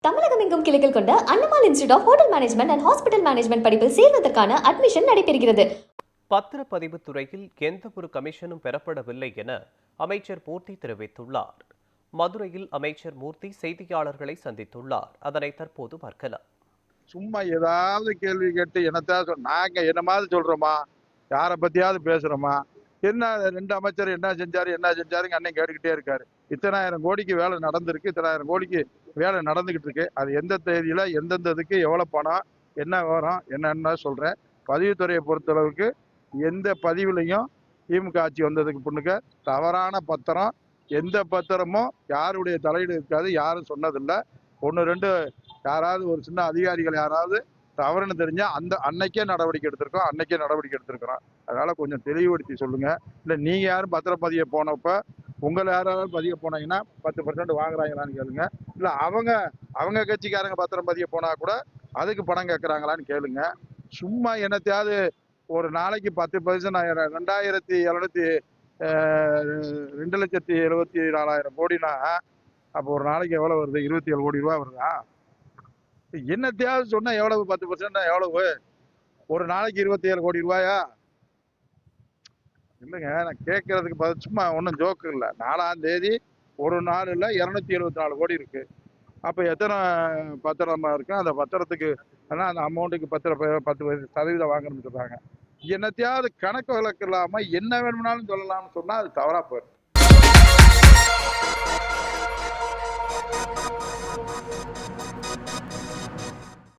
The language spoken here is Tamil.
தமிழகம் எங்கும் கிளைகள் கொண்ட Annamal institute of hotel management and hospital management படிப்பில் சேர்வதற்கான அட்மிஷன் நடைபெறுகிறது. பத்திரப்பதிவு துறையில் எந்த ஒரு கமிஷனும் பெறப்படவில்லை என அமைச்சர் மூர்த்தி தெரிவித்துள்ளார். மதுரையில் அமைச்சர் மூர்த்தி செய்தியாளர்களை சந்தித்துள்ளார். அதனை தற்போது பார்க்கலாம். சும்மா ஏதாவது கேள்வி கேட்டு என்னத்தான் நாங்க என்ன மாதிரி சொல்றோமா, யாரை பத்தியாவது பேசுறோமா? என்ன 2 அமைச்சர் என்ன செஞ்சாருங்க அண்ணன் கேட்டுக்கிட்டே இருக்காரு. இத்தனாயிரம் கோடிக்கு வேலை நடந்திருக்கு, இத்தனாயிரம் கோடிக்கு வேலை நடந்துகிட்டு இருக்கு. அது எந்த தேதியில எந்தெந்த இதுக்கு எவ்வளவு பணம், என்ன விவரம் என்னன்னு சொல்றேன். பதிவுத்துறையை பொறுத்தளவுக்கு எந்த பதிவுலையும் திமுக ஆட்சி வந்ததுக்கு முன்னுக்க தவறான பத்திரம், எந்த பத்திரமும் யாருடைய தலையீடு இருக்காது, யாரும் சொன்னதில்லை. 1-2 யாராவது ஒரு சின்ன அதிகாரிகள் யாராவது தவறுன்னு தெரிஞ்சா அன்னைக்கே நடவடிக்கை எடுத்திருக்கிறோம். அதனால கொஞ்சம் தெளிவுபடுத்தி சொல்லுங்க. இல்லை நீங்க யாரும் பத்திரப்பதிய போனப்ப உங்களை யாராவது பதிய போனீங்கன்னா 10% வாங்குறாங்களான்னு கேளுங்க. இல்லை அவங்க கட்சிக்காரங்க பத்திரம் பதிய போனா கூட அதுக்கு பணம் கேட்கறாங்களான்னு கேளுங்க. சும்மா என்னத்தையாவது ஒரு நாளைக்கு 10% 2,74,000 கோடினா அப்போ ஒரு நாளைக்கு எவ்வளவு வருது? 27 கோடி ரூபாய் வருதா? என்னத்தையாவது சொன்னா எவ்வளவு? 10% எவ்வளவு? ஒரு நாளைக்கு 27 கோடி ரூபாயா? இல்லைங்க, நான் கேட்கறதுக்கு பதில் சும்மா ஒன்றும் ஜோக்கு இல்லை. 4ஆம் தேதி ஒரு நாளில் 274 கோடி இருக்கு. அப்போ எத்தனை பத்திரமா இருக்கு? அந்த பத்திரத்துக்கு அந்த அமௌண்ட்டுக்கு 10% வாங்கணும்னு சொல்றாங்க. என்னத்தையாவது கணக்கு வழக்கு இல்லாம என்ன வேணும்னாலும் சொல்லலாம்னு சொன்னா அது தவறா போயிடும்.